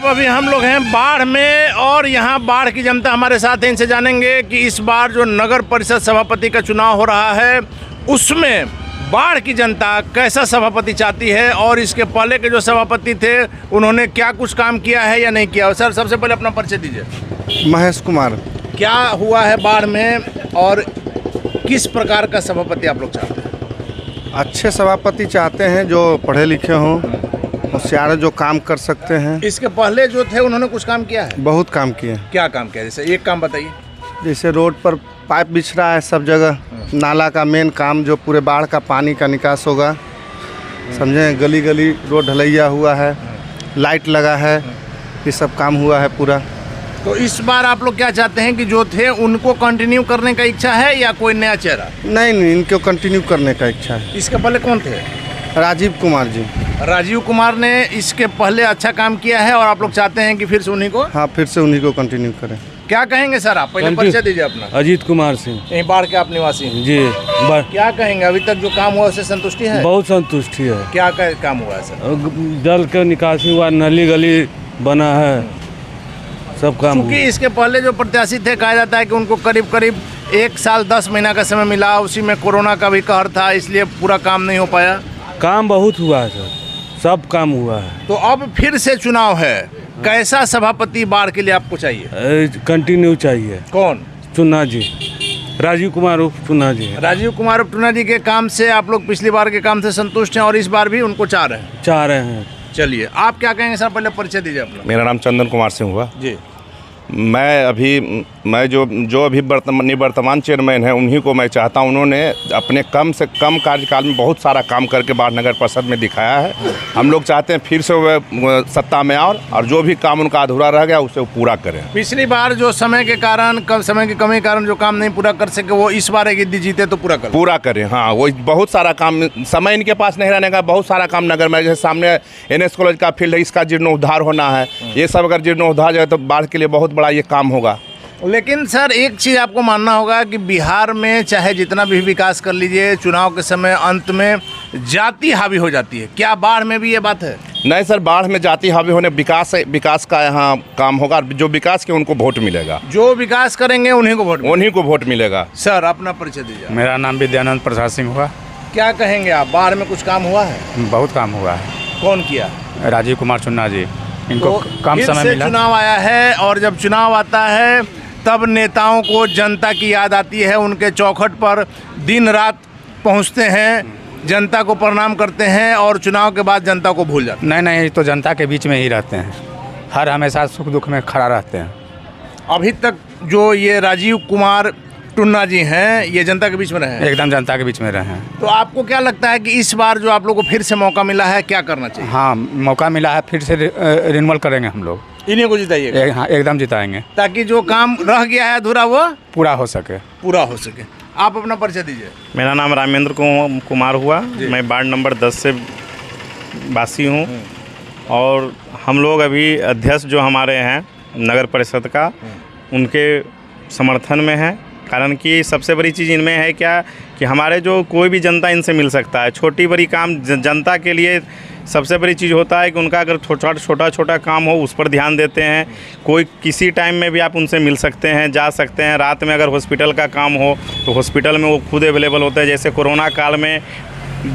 अभी हम लोग हैं बाढ़ में और यहाँ बाढ़ की जनता हमारे साथ है। इनसे जानेंगे कि इस बार जो नगर परिषद सभापति का चुनाव हो रहा है उसमें बाढ़ की जनता कैसा सभापति चाहती है और इसके पहले के जो सभापति थे उन्होंने क्या कुछ काम किया है या नहीं किया। सर सबसे पहले अपना परिचय दीजिए। महेश कुमार। क्या हुआ है बाढ़ में और किस प्रकार का सभापति आप लोग चाहते हैं? अच्छे सभापति चाहते हैं जो पढ़े लिखे हों, होशियार, जो काम कर सकते हैं। इसके पहले जो थे उन्होंने कुछ काम किया है? बहुत काम किए। क्या काम किया? जैसे एक काम बताइए। जैसे रोड पर पाइप बिछ रहा है सब जगह, नाला का मेन काम जो पूरे बाढ़ का पानी का निकास होगा, समझे। गली गली रोड ढलैया हुआ है, लाइट लगा है, ये सब काम हुआ है पूरा। तो इस बार आप लोग क्या चाहते हैं कि जो थे उनको कंटिन्यू करने का इच्छा है या कोई नया चेहरा? नहीं, इनको कंटिन्यू करने का इच्छा है। इसके पहले कौन थे? राजीव कुमार जी। राजीव कुमार ने इसके पहले अच्छा काम किया है और आप लोग चाहते हैं कि फिर से उन्हीं को? हाँ, फिर से उन्हीं को कंटिन्यू करें। क्या कहेंगे सर आप? पहले परिचय दीजिए अपना। अजीत कुमार सिंह। यहीं बाढ़ के आप निवासी हैं? जी। क्या कहेंगे, अभी तक जो काम हुआ उससे संतुष्टि है? बहुत संतुष्टि है। क्या काम हुआ है सर? जल का निकासी हुआ, नली गली बना है, सब काम। क्योंकि इसके पहले जो प्रत्याशी थे कहा जाता है कि उनको करीब करीब 1 साल 10 महीना का समय मिला, उसी में कोरोना का भी कहर था, इसलिए पूरा काम नहीं हो पाया। काम बहुत हुआ है सर, सब काम हुआ है। तो अब फिर से चुनाव है, कैसा सभापति बाढ़ के लिए आपको चाहिए? कंटिन्यू चाहिए। कौन? चुन्ना जी, राजीव कुमार उर्फ चुन्ना जी। राजीव कुमार उर्फ चुन्ना जी के काम से आप लोग पिछली बार के काम से संतुष्ट हैं और इस बार भी उनको चाह रहे हैं? चलिए, आप क्या कहेंगे सर? पहले परिचय दीजिए अपना। मेरा नाम चंदन कुमार सिंह हुआ जी। मैं जो अभी वर्तमान चेयरमैन है उन्हीं को मैं चाहता हूं। उन्होंने अपने कम से कम कार्यकाल में बहुत सारा काम करके बाढ़ नगर परिषद में दिखाया है। हम लोग चाहते हैं फिर से वो सत्ता में और जो भी काम उनका अधूरा रह गया उसे वो पूरा करें। पिछली बार जो समय के कारण, समय की कमी के कारण जो काम नहीं पूरा कर सके, वो इस बार यदि जीते तो पूरा करें। हाँ, वो बहुत सारा काम, समय इनके पास नहीं रहने का, बहुत सारा काम नगर में, जैसे सामने NS कॉलेज का फील्ड है, इसका जीर्णोद्धार होना है। ये सब अगर जीर्णोद्धार जाए तो बाढ़ के लिए बहुत बड़ा ये काम होगा। लेकिन सर एक चीज़ आपको मानना होगा कि बिहार में चाहे जितना भी विकास कर लीजिए, चुनाव के समय अंत में जाति हावी हो जाती है। क्या बाढ़ में भी ये बात है? नहीं सर, बाढ़ में जाति हावी होने विकास का यहाँ काम होगा। जो विकास के उनको वोट मिलेगा, जो विकास करेंगे उन्हीं को वोट मिलेगा। सर अपना परिचय दीजिए। मेरा नाम विद्यानंद प्रसाद सिंह हुआ। क्या कहेंगे आप, बाढ़ में कुछ काम हुआ है? बहुत काम हुआ है। कौन किया? राजीव कुमार चुन्ना जी, इनको तो कम समय मिला। चुनाव आया है और जब चुनाव आता है तब नेताओं को जनता की याद आती है, उनके चौखट पर दिन रात पहुंचते हैं, जनता को प्रणाम करते हैं और चुनाव के बाद जनता को भूल जाते हैं। नहीं, तो जनता के बीच में ही रहते हैं, हर हमेशा सुख दुख में खड़ा रहते हैं। अभी तक जो ये राजीव कुमार टुन्ना जी हैं, ये जनता के बीच में रहे हैं? एकदम जनता के बीच में रहे हैं। तो आपको क्या लगता है कि इस बार जो आप लोग को फिर से मौका मिला है, क्या करना चाहिए? हाँ, मौका मिला है, फिर से रिन्यूअल करेंगे हम लोग। इन्हीं को जिताइए? हाँ, एकदम जिताएंगे, ताकि जो काम रह गया है अधूरा वो पूरा हो सके। आप अपना परिचय दीजिए। मेरा नाम रामेंद्र कुमार हुआ। मैं वार्ड नंबर 10 से वासी हूँ और हम लोग अभी अध्यक्ष जो हमारे हैं नगर परिषद का, उनके समर्थन में है। कारण कि सबसे बड़ी चीज़ इनमें है क्या कि हमारे जो कोई भी जनता इनसे मिल सकता है। छोटी बड़ी काम जनता के लिए सबसे बड़ी चीज़ होता है कि उनका अगर छोटा काम हो उस पर ध्यान देते हैं। कोई किसी टाइम में भी आप उनसे मिल सकते हैं, जा सकते हैं। रात में अगर हॉस्पिटल का काम हो तो हॉस्पिटल में वो खुद अवेलेबल होता है। जैसे कोरोना काल में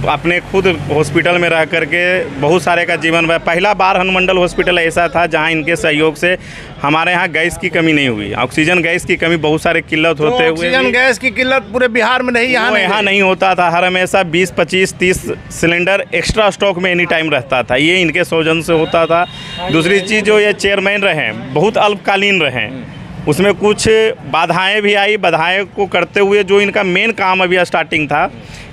अपने खुद हॉस्पिटल में रह करके बहुत सारे का जीवन में। पहला बार अनुमंडल हॉस्पिटल ऐसा था जहां इनके सहयोग से हमारे यहाँ गैस की कमी नहीं हुई। ऑक्सीजन गैस की कमी बहुत सारे किल्लत होते हुए, ऑक्सीजन गैस की किल्लत पूरे बिहार में नहीं, यहाँ नहीं होता था। हर हमेशा 20, 25, 30 सिलेंडर एक्स्ट्रा स्टॉक में एनी टाइम रहता था। ये इनके सौजन से होता था। दूसरी चीज़, जो ये चेयरमैन रहे बहुत अल्पकालीन रहे, उसमें कुछ बाधाएं भी आई। बाधाएं को करते हुए जो इनका मेन काम अभी स्टार्टिंग था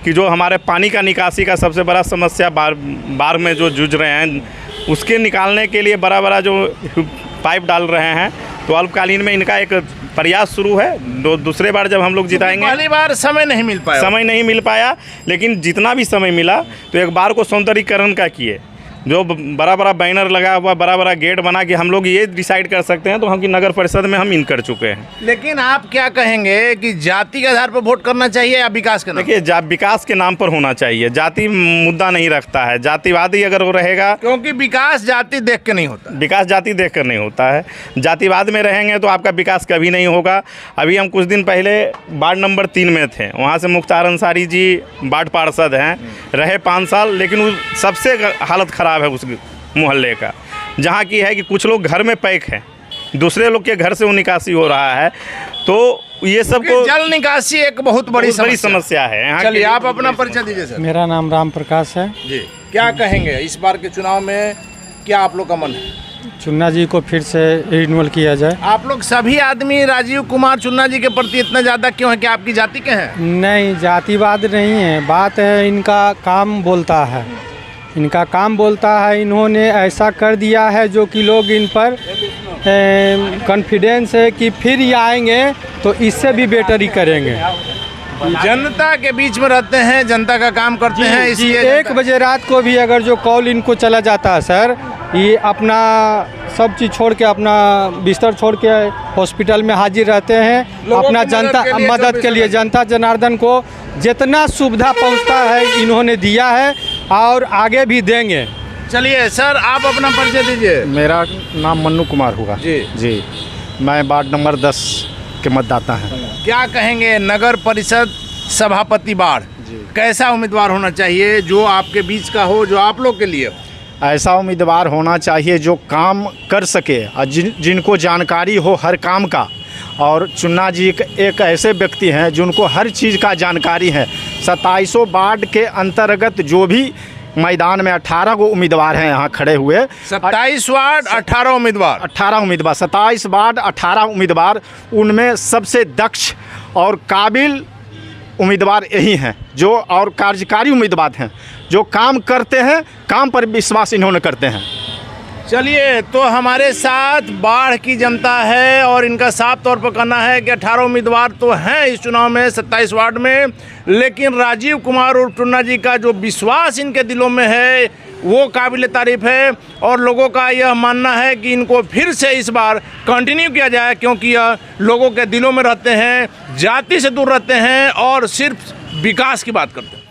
कि जो हमारे पानी का निकासी का सबसे बड़ा समस्या बाढ़ में जो जूझ रहे हैं, उसके निकालने के लिए बड़ा जो पाइप डाल रहे हैं। तो अल्पकालीन में इनका एक प्रयास शुरू है। दूसरे बार जब हम लोग जिताएंगे, पहली बार समय नहीं मिल पाया, लेकिन जितना भी समय मिला तो एक बार को सौंदर्यीकरण का किए। जो बड़ा बड़ा बैनर लगा हुआ, बड़ा बड़ा गेट बना कि हम लोग ये डिसाइड कर सकते हैं, तो हम कि नगर परिषद में हम इन कर चुके हैं। लेकिन आप क्या कहेंगे कि जाति के आधार पर वोट करना चाहिए या विकास के नाम? देखिए, विकास के नाम पर होना चाहिए, जाति मुद्दा नहीं रखता है। जातिवादी अगर वो रहेगा, क्योंकि विकास जाति देख के नहीं होता, विकास जाति देख कर नहीं होता है। जातिवाद में रहेंगे तो आपका विकास कभी नहीं होगा। अभी हम कुछ दिन पहले वार्ड नंबर 3 में थे, वहाँ से मुख्तार अंसारी जी वार्ड पार्षद हैं, रहे 5 साल, लेकिन उस सबसे हालत ख़राब है उस मोहल्ले का, जहाँ की है कि कुछ लोग घर में पैक हैं, दूसरे लोग के घर से वो निकासी हो रहा है। तो ये सब को जल निकासी एक बहुत बड़ी समस्या है यहाँ। चलिए आप अपना परिचय दीजिए सर। मेरा नाम राम प्रकाश है जी, क्या कहेंगे इस बार के चुनाव में, क्या आप लोग का मन है? चुन्ना जी को फिर से रिन्यूअल किया जाए। आप लोग सभी आदमी राजीव कुमार चुन्ना जी के प्रति इतना ज़्यादा क्यों है? कि आपकी जाति के हैं? नहीं, जातिवाद नहीं है, बात है इनका काम बोलता है, इनका काम बोलता है। इन्होंने ऐसा कर दिया है जो कि लोग इन पर कॉन्फिडेंस है कि फिर ये आएंगे तो इससे भी बेटर ही करेंगे। जनता के बीच में रहते हैं, जनता का काम करते हैं, इसलिए 1 बजे रात को भी अगर जो कॉल इनको चला जाता है सर, ये अपना सब चीज़ छोड़ के, अपना बिस्तर छोड़ के हॉस्पिटल में हाजिर रहते हैं, अपना जनता मदद के लिए, जनता जनार्दन को जितना सुविधा पहुंचता है इन्होंने दिया है और आगे भी देंगे। चलिए सर, आप अपना परिचय दीजिए। मेरा नाम मन्नू कुमार हुआ जी, मैं वार्ड नंबर 10 के मतदाता हैं। क्या कहेंगे नगर परिषद सभापति बाढ़, कैसा उम्मीदवार होना चाहिए जो आपके बीच का हो, जो आप लोग के लिए हो? ऐसा उम्मीदवार होना चाहिए जो काम कर सके और जिनको जानकारी हो हर काम का। और चुन्ना जी एक ऐसे व्यक्ति हैं जिनको हर चीज़ का जानकारी है। 2700 वार्ड के अंतर्गत जो भी मैदान में 18 गो उम्मीदवार हैं यहाँ खड़े हुए। 27 वार्ड 18 उम्मीदवार, 18 उम्मीदवार, 27 वार्ड 18 उम्मीदवार, उनमें सबसे दक्ष और काबिल उम्मीदवार यही हैं जो, और कार्यकारी उम्मीदवार हैं जो काम करते हैं, काम पर विश्वास इन्होंने करते हैं। चलिए, तो हमारे साथ बाढ़ की जनता है और इनका साफ तौर पर कहना है कि 18 उम्मीदवार तो हैं इस चुनाव में 27 वार्ड में, लेकिन राजीव कुमार और चुन्ना जी का जो विश्वास इनके दिलों में है वो काबिल तारीफ़ है। और लोगों का यह मानना है कि इनको फिर से इस बार कंटिन्यू किया जाए, क्योंकि यह लोगों के दिलों में रहते हैं, जाति से दूर रहते हैं और सिर्फ विकास की बात करते हैं।